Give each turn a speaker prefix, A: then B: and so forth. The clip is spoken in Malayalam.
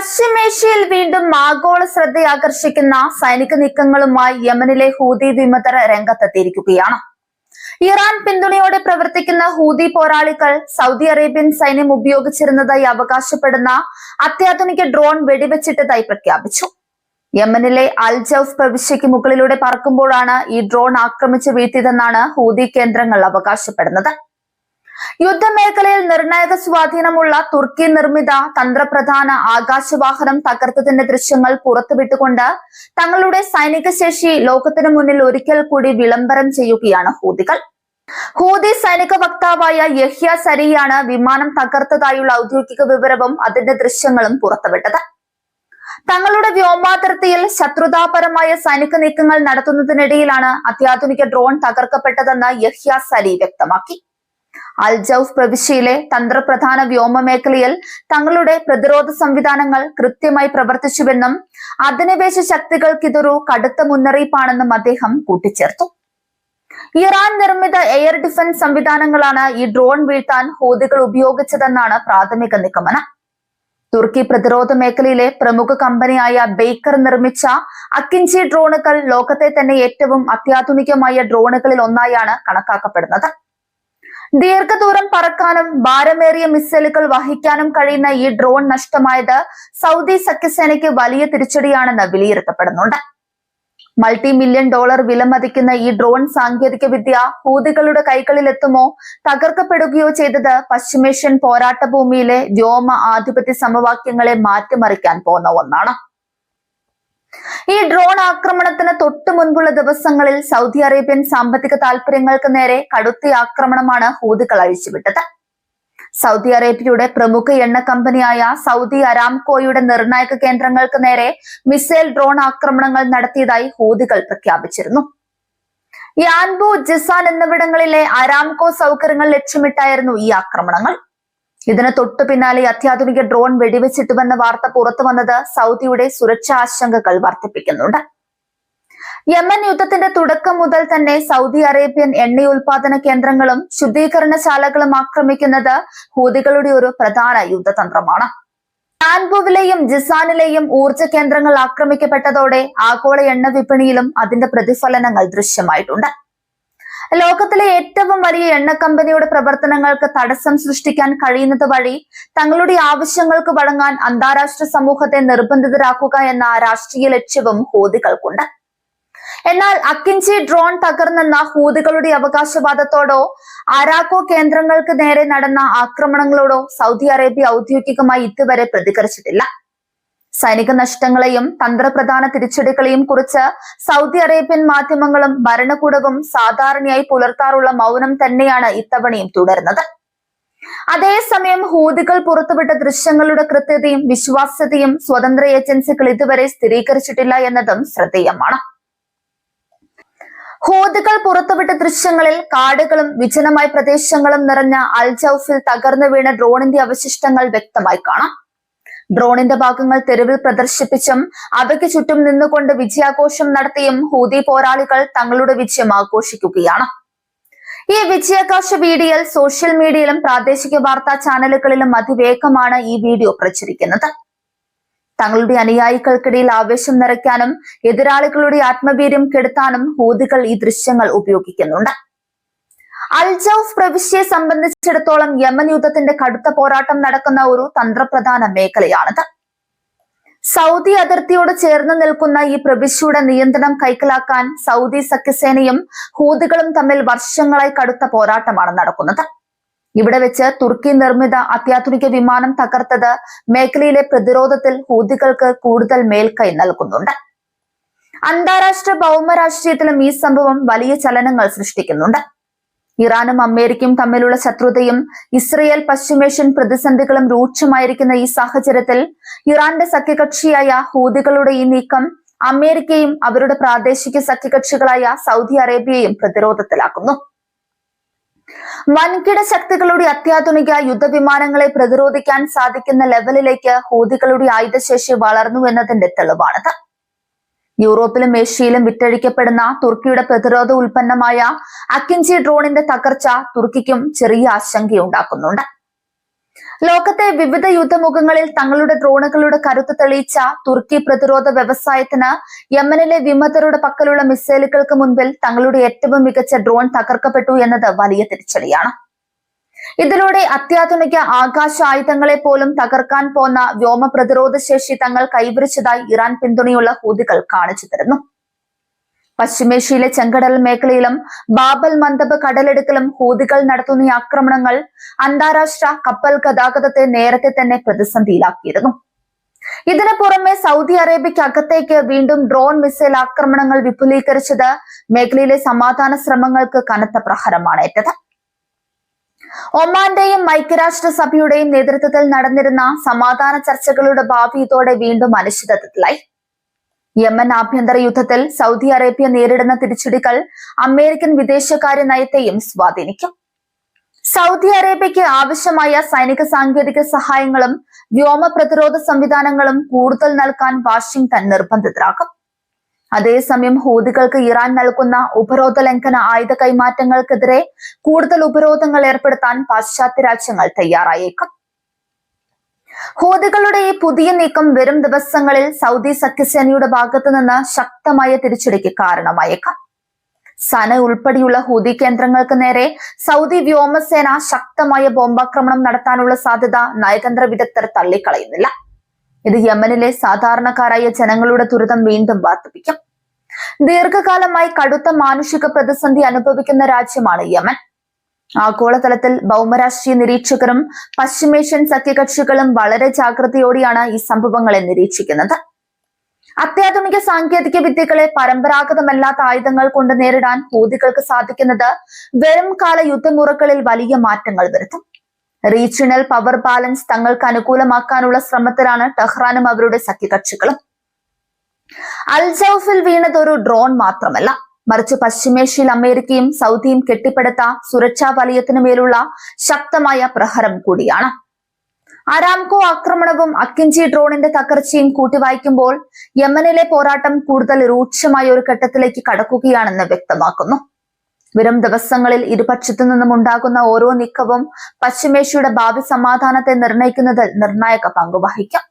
A: പശ്ചിമേഷ്യയിൽ വീണ്ടും ആഗോള ശ്രദ്ധയാകർഷിക്കുന്ന സൈനിക നീക്കങ്ങളുമായി യമനിലെ ഹൂതി വിമതർ രംഗത്തെത്തിയിരിക്കുകയാണ്. ഇറാൻ പിന്തുണയോടെ പ്രവർത്തിക്കുന്ന ഹൂതി പോരാളികൾ സൗദി അറേബ്യൻ സൈന്യം ഉപയോഗിച്ചിരുന്നതായി അവകാശപ്പെടുന്ന അത്യാധുനിക ഡ്രോൺ വെടിവെച്ചിട്ടതായി പ്രഖ്യാപിച്ചു. യമനിലെ അൽ ജൌഫ് പ്രവിശ്യയ്ക്ക് മുകളിലൂടെ പറക്കുമ്പോഴാണ് ഈ ഡ്രോൺ ആക്രമിച്ചു വീഴ്ത്തിയതെന്നാണ് ഹൂതി കേന്ദ്രങ്ങൾ അവകാശപ്പെടുന്നത്. യുദ്ധമേഖലയിൽ നിർണായക സ്വാധീനമുള്ള തുർക്കി നിർമ്മിത തന്ത്രപ്രധാന ആകാശവാഹനം തകർത്തതിന്റെ ദൃശ്യങ്ങൾ പുറത്തുവിട്ടുകൊണ്ട് തങ്ങളുടെ സൈനിക ശേഷി ലോകത്തിനു മുന്നിൽ ഒരിക്കൽ കൂടി വിളംബരം ചെയ്യുകയാണ് ഹൂതികൾ. ഹൂതി സൈനിക വക്താവായ യഹ്യ സരിയാണ് വിമാനം തകർത്തതായുള്ള ഔദ്യോഗിക വിവരവും അതിന്റെ ദൃശ്യങ്ങളും പുറത്തുവിട്ടത്. തങ്ങളുടെ വ്യോമാതിർത്തിയിൽ ശത്രുതാപരമായ സൈനിക നീക്കങ്ങൾ നടത്തുന്നതിനിടയിലാണ് അത്യാധുനിക ഡ്രോൺ തകർക്കപ്പെട്ടതെന്ന് യഹ്യ സരി വ്യക്തമാക്കി. അൽ ജൌഫ് പ്രവിശ്യയിലെ തന്ത്രപ്രധാന വ്യോമ മേഖലയിൽ തങ്ങളുടെ പ്രതിരോധ സംവിധാനങ്ങൾ കൃത്യമായി പ്രവർത്തിച്ചുവെന്നും അധിനിവേശ ശക്തികൾക്ക് ഇതൊരു കടുത്ത മുന്നറിയിപ്പാണെന്നും അദ്ദേഹം കൂട്ടിച്ചേർത്തു. ഇറാൻ നിർമ്മിത എയർ ഡിഫൻസ് സംവിധാനങ്ങളാണ് ഈ ഡ്രോൺ വീഴ്ത്താൻ ഹൂതികൾ ഉപയോഗിച്ചതെന്നാണ് പ്രാഥമിക നിഗമനം. തുർക്കി പ്രതിരോധ മേഖലയിലെ പ്രമുഖ കമ്പനിയായ ബേക്കർ നിർമ്മിച്ച അക്കിഞ്ചി ഡ്രോണുകൾ ലോകത്തെ തന്നെ ഏറ്റവും അത്യാധുനികമായ ഡ്രോണുകളിൽ ഒന്നായാണ് കണക്കാക്കപ്പെടുന്നത്. ദീർഘദൂരം പറക്കാനും ഭാരമേറിയ മിസൈലുകൾ വഹിക്കാനും കഴിയുന്ന ഈ ഡ്രോൺ നഷ്ടമായത് സൗദി സഖ്യസേനയ്ക്ക് വലിയ തിരിച്ചടിയാണെന്ന് വിലയിരുത്തപ്പെടുന്നുണ്ട്. $multi-million വിലമതിക്കുന്ന ഈ ഡ്രോൺ സാങ്കേതിക വിദ്യ ഹൂതികളുടെ കൈകളിലെത്തുമോ തകർക്കപ്പെടുകയോ ചെയ്തത് പശ്ചിമേഷ്യൻ പോരാട്ട ഭൂമിയിലെ വ്യോമ ആധിപത്യ സമവാക്യങ്ങളെ മാറ്റിമറിക്കാൻ പോകുന്ന ഒന്നാണ്. ഈ ഡ്രോൺ ആക്രമണത്തിന് തൊട്ടു മുൻപുള്ള ദിവസങ്ങളിൽ സൗദി അറേബ്യൻ സാമ്പത്തിക താൽപര്യങ്ങൾക്ക് നേരെ കടുത്ത ആക്രമണമാണ് ഹൂതികൾ അഴിച്ചുവിട്ടത്. സൗദി അറേബ്യയുടെ പ്രമുഖ എണ്ണ കമ്പനിയായ സൗദി അരാംകോയുടെ നിർണായക കേന്ദ്രങ്ങൾക്ക് നേരെ മിസൈൽ ഡ്രോൺ ആക്രമണങ്ങൾ നടത്തിയതായി ഹൂതികൾ പ്രഖ്യാപിച്ചിരുന്നു. യാൻബു, ജിസാൻ എന്നിവിടങ്ങളിലെ അരാംകോ സൗകര്യങ്ങൾ ലക്ഷ്യമിട്ടായിരുന്നു ഈ ആക്രമണങ്ങൾ. ഇതിന് തൊട്ടു പിന്നാലെ അത്യാധുനിക ഡ്രോൺ വെടിവെച്ചിട്ടുവെന്ന വാർത്ത പുറത്തു വന്നത് സൗദിയുടെ സുരക്ഷാ ആശങ്കകൾ വർദ്ധിപ്പിക്കുന്നുണ്ട്. യമൻ യുദ്ധത്തിന്റെ തുടക്കം മുതൽ തന്നെ സൗദി അറേബ്യൻ എണ്ണയുൽപാദന കേന്ദ്രങ്ങളും ശുദ്ധീകരണശാലകളും ആക്രമിക്കുന്നത് ഹൂതികളുടെ ഒരു പ്രധാന യുദ്ധതന്ത്രമാണ്. യാൻബുവിലെയും ജിസാനിലെയും ഊർജ്ജ കേന്ദ്രങ്ങൾ ആക്രമിക്കപ്പെട്ടതോടെ ആഗോള എണ്ണ വിപണിയിലും അതിന്റെ പ്രതിഫലനങ്ങൾ ദൃശ്യമായിട്ടുണ്ട്. ലോകത്തിലെ ഏറ്റവും വലിയ എണ്ണ കമ്പനിയുടെ പ്രവർത്തനങ്ങൾക്ക് തടസ്സം സൃഷ്ടിക്കാൻ കഴിയുന്നത് വഴി തങ്ങളുടെ ആവശ്യങ്ങൾക്ക് വഴങ്ങാൻ അന്താരാഷ്ട്ര സമൂഹത്തെ നിർബന്ധിതരാക്കുക എന്ന രാഷ്ട്രീയ ലക്ഷ്യവും ഹൂതികൾക്കുണ്ട്. എന്നാൽ അക്കിഞ്ചി ഡ്രോൺ തകർന്നെന്ന ഹൂതികളുടെ അവകാശവാദത്തോടോ അരാക്കോ കേന്ദ്രങ്ങൾക്ക് നേരെ നടന്ന ആക്രമണങ്ങളോടോ സൗദി അറേബ്യ ഔദ്യോഗികമായി ഇതുവരെ പ്രതികരിച്ചിട്ടില്ല. സൈനിക നഷ്ടങ്ങളെയും തന്ത്രപ്രധാന തിരിച്ചടികളെയും കുറിച്ച് സൗദി അറേബ്യൻ മാധ്യമങ്ങളും ഭരണകൂടവും സാധാരണയായി പുലർത്താറുള്ള മൗനം തന്നെയാണ് ഇത്തവണയും തുടരുന്നത്. അതേസമയം ഹൂതികൾ പുറത്തുവിട്ട ദൃശ്യങ്ങളുടെ കൃത്യതയും വിശ്വാസ്യതയും സ്വതന്ത്ര ഏജൻസികൾ ഇതുവരെ സ്ഥിരീകരിച്ചിട്ടില്ല എന്നതും ശ്രദ്ധേയമാണ്. ഹൂതികൾ പുറത്തുവിട്ട ദൃശ്യങ്ങളിൽ കാടുകളും വിജനമായ പ്രദേശങ്ങളും നിറഞ്ഞ അൽ ജൌഫിൽ തകർന്നു വീണ ഡ്രോണിന്റെ അവശിഷ്ടങ്ങൾ വ്യക്തമായി കാണാം. ഡ്രോണിന്റെ ഭാഗങ്ങൾ തെരുവിൽ പ്രദർശിപ്പിച്ചും അവയ്ക്ക് ചുറ്റും നിന്നുകൊണ്ട് വിജയാഘോഷം നടത്തിയും ഹൂതി പോരാളികൾ തങ്ങളുടെ വിജയം ആഘോഷിക്കുകയാണ്. ഈ വിജയാഘോഷ വീഡിയോയിൽ സോഷ്യൽ മീഡിയയിലും പ്രാദേശിക വാർത്താ ചാനലുകളിലും അതിവേഗമാണ് ഈ വീഡിയോ പ്രചരിക്കുന്നത്. തങ്ങളുടെ അനുയായികൾക്കിടയിൽ ആവേശം നിറയ്ക്കാനും എതിരാളികളുടെ ആത്മവീര്യം കെടുത്താനും ഹൂതികൾ ഈ ദൃശ്യങ്ങൾ ഉപയോഗിക്കുന്നുണ്ട്. അൽ ജൌഫ് പ്രവിശ്യയെ സംബന്ധിച്ചിടത്തോളം യമൻ യുദ്ധത്തിന്റെ കടുത്ത പോരാട്ടം നടക്കുന്ന ഒരു തന്ത്രപ്രധാന മേഖലയാണിത്. സൗദി അതിർത്തിയോട് ചേർന്ന് നിൽക്കുന്ന ഈ പ്രവിശ്യയുടെ നിയന്ത്രണം കൈക്കലാക്കാൻ സൗദി സഖ്യസേനയും ഹൂതികളും തമ്മിൽ വർഷങ്ങളായി കടുത്ത പോരാട്ടമാണ് നടക്കുന്നത്. ഇവിടെ വെച്ച് തുർക്കി നിർമ്മിത അത്യാധുനിക വിമാനം തകർത്തത് മേഖലയിലെ പ്രതിരോധത്തിൽ ഹൂതികൾക്ക് കൂടുതൽ മേൽക്കൈ നൽകുന്നുണ്ട്. അന്താരാഷ്ട്ര ഭൗമരാഷ്ട്രീയത്തിലും ഈ സംഭവം വലിയ ചലനങ്ങൾ സൃഷ്ടിക്കുന്നുണ്ട്. ഇറാനും അമേരിക്കയും തമ്മിലുള്ള ശത്രുതയും ഇസ്രയേൽ പശ്ചിമേഷ്യൻ പ്രതിസന്ധികളും രൂക്ഷമായിരിക്കുന്ന ഈ സാഹചര്യത്തിൽ ഇറാന്റെ സഖ്യകക്ഷിയായ ഹൂതികളുടെ ഈ നീക്കം അമേരിക്കയും അവരുടെ പ്രാദേശിക സഖ്യകക്ഷികളായ സൗദി അറേബ്യയും പ്രതിരോധത്തിലാക്കുന്നു. വൻകിട ശക്തികളുടെ അത്യാധുനിക യുദ്ധവിമാനങ്ങളെ പ്രതിരോധിക്കാൻ സാധിക്കുന്ന ലെവലിലേക്ക് ഹൂതികളുടെ ആയുധശേഷി വളർന്നു എന്നതിന്റെ തെളിവാണിത്. യൂറോപ്പിലും ഏഷ്യയിലും വിറ്റഴിക്കപ്പെടുന്ന തുർക്കിയുടെ പ്രതിരോധ ഉൽപ്പന്നമായ അക്കിഞ്ചി ഡ്രോണിന്റെ തകർച്ച തുർക്കിക്കും ചെറിയ ആശങ്കയുണ്ടാക്കുന്നുണ്ട്. ലോകത്തെ വിവിധ യുദ്ധമുഖങ്ങളിൽ തങ്ങളുടെ ഡ്രോണുകളുടെ കരുത്ത് തെളിയിച്ച തുർക്കി പ്രതിരോധ വ്യവസായത്തിന് യമനിലെ വിമതരുടെ പക്കലുള്ള മിസൈലുകൾക്ക് മുൻപിൽ തങ്ങളുടെ ഏറ്റവും മികച്ച ഡ്രോൺ തകർക്കപ്പെട്ടു എന്നത് വലിയ തിരിച്ചടിയാണ്. ഇതിലൂടെ അത്യാധുനിക ആകാശ ആയുധങ്ങളെ പോലും തകർക്കാൻ പോന്ന വ്യോമ പ്രതിരോധ ശേഷി തങ്ങൾ കൈവരിച്ചതായി ഇറാൻ പിന്തുണയുള്ള ഹൂതികൾ കാണിച്ചു തരുന്നു. പശ്ചിമേഷ്യയിലെ ചെങ്കടൽ മേഖലയിലും ബാബൽ മന്ദബ് കടലിടുക്കിലും ഹൂതികൾ നടത്തുന്ന ഈ ആക്രമണങ്ങൾ അന്താരാഷ്ട്ര കപ്പൽ ഗതാഗതത്തെ നേരത്തെ തന്നെ പ്രതിസന്ധിയിലാക്കിയിരുന്നു. ഇതിനു പുറമെ സൗദി അറേബ്യക്കകത്തേക്ക് വീണ്ടും ഡ്രോൺ മിസൈൽ ആക്രമണങ്ങൾ വിപുലീകരിച്ചത് മേഖലയിലെ സമാധാന ശ്രമങ്ങൾക്ക് കനത്ത പ്രഹരമാണ് ഏറ്റത്. ഒമാന്റെയും ഐക്യരാഷ്ട്രസഭയുടെയും നേതൃത്വത്തിൽ നടന്നിരുന്ന സമാധാന ചർച്ചകളുടെ ഭാവി ഇതോടെ വീണ്ടും അനിശ്ചിതത്വത്തിലായി. യമൻ ആഭ്യന്തര യുദ്ധത്തിൽ സൗദി അറേബ്യ നേരിടുന്ന തിരിച്ചടികൾ അമേരിക്കൻ വിദേശകാര്യ നയത്തെയും സ്വാധീനിക്കും. സൗദി അറേബ്യയ്ക്ക് ആവശ്യമായ സൈനിക സാങ്കേതിക സഹായങ്ങളും വ്യോമ പ്രതിരോധ സംവിധാനങ്ങളും കൂടുതൽ നൽകാൻ വാഷിംഗ്ടൺ നിർബന്ധിതരാകും. അതേസമയം ഹൂതികൾക്ക് ഇറാൻ നൽകുന്ന ഉപരോധ ലംഘന ആയുധ കൈമാറ്റങ്ങൾക്കെതിരെ കൂടുതൽ ഉപരോധങ്ങൾ ഏർപ്പെടുത്താൻ പാശ്ചാത്യ രാജ്യങ്ങൾ തയ്യാറായേക്കും. ഹൂതികളുടെ ഈ പുതിയ നീക്കം വരും ദിവസങ്ങളിൽ സൗദി സഖ്യസേനയുടെ ഭാഗത്തു നിന്ന് ശക്തമായ തിരിച്ചടിക്ക് കാരണമായേക്കാം. സന ഉൾപ്പെടെയുള്ള ഹൂതി കേന്ദ്രങ്ങൾക്ക് നേരെ സൗദി വ്യോമസേന ശക്തമായ ബോംബാക്രമണം നടത്താനുള്ള സാധ്യത നയതന്ത്ര വിദഗ്ധർ തള്ളിക്കളയുന്നില്ല. ഇത് യമനിലെ സാധാരണക്കാരായ ജനങ്ങളുടെ ദുരിതം വീണ്ടും വർദ്ധിപ്പിക്കും. ദീർഘകാലമായി കടുത്ത മാനുഷിക പ്രതിസന്ധി അനുഭവിക്കുന്ന രാജ്യമാണ് യമൻ. ആഗോളതലത്തിൽ ഭൗമരാഷ്ട്രീയ നിരീക്ഷകരും പശ്ചിമേഷ്യൻ സഖ്യകക്ഷികളും വളരെ ജാഗ്രതയോടെയാണ് ഈ സംഭവങ്ങളെ നിരീക്ഷിക്കുന്നത്. അത്യാധുനിക സാങ്കേതിക വിദ്യകളെ പരമ്പരാഗതമല്ലാത്ത ആയുധങ്ങൾ കൊണ്ട് നേരിടാൻ ഹൂതികൾക്ക് സാധിക്കുന്നത് വരും കാല യുദ്ധമുറകളിൽ വലിയ മാറ്റങ്ങൾ വരുത്തും. റീജിയണൽ പവർ ബാലൻസ് തങ്ങൾക്ക് അനുകൂലമാക്കാനുള്ള ശ്രമത്തിലാണ് ടെഹ്റാനും അവരുടെ സഖ്യകക്ഷികളും. അൽ ജൗഫിൽ വീണത് ഒരു ഡ്രോൺ മാത്രമല്ല, മറിച്ച് പശ്ചിമേഷ്യയിൽ അമേരിക്കയും സൗദിയും കെട്ടിപ്പടുത്ത സുരക്ഷാ വലയത്തിനു മേലുള്ള ശക്തമായ പ്രഹരം കൂടിയാണ്. അരാംകോ ആക്രമണവും അക്കിഞ്ചി ഡ്രോണിന്റെ തകർച്ചയും കൂട്ടിവായിക്കുമ്പോൾ യമനിലെ പോരാട്ടം കൂടുതൽ രൂക്ഷമായ ഒരു ഘട്ടത്തിലേക്ക് കടക്കുകയാണെന്ന് വ്യക്തമാക്കുന്നു. വരും ദിവസങ്ങളിൽ ഇരുപക്ഷത്തു നിന്നും ഉണ്ടാകുന്ന ഓരോ നീക്കവും പശ്ചിമേഷ്യയുടെ ഭാവി സമാധാനത്തെ നിർണ്ണയിക്കുന്നതിൽ നിർണായക പങ്കുവഹിക്കും.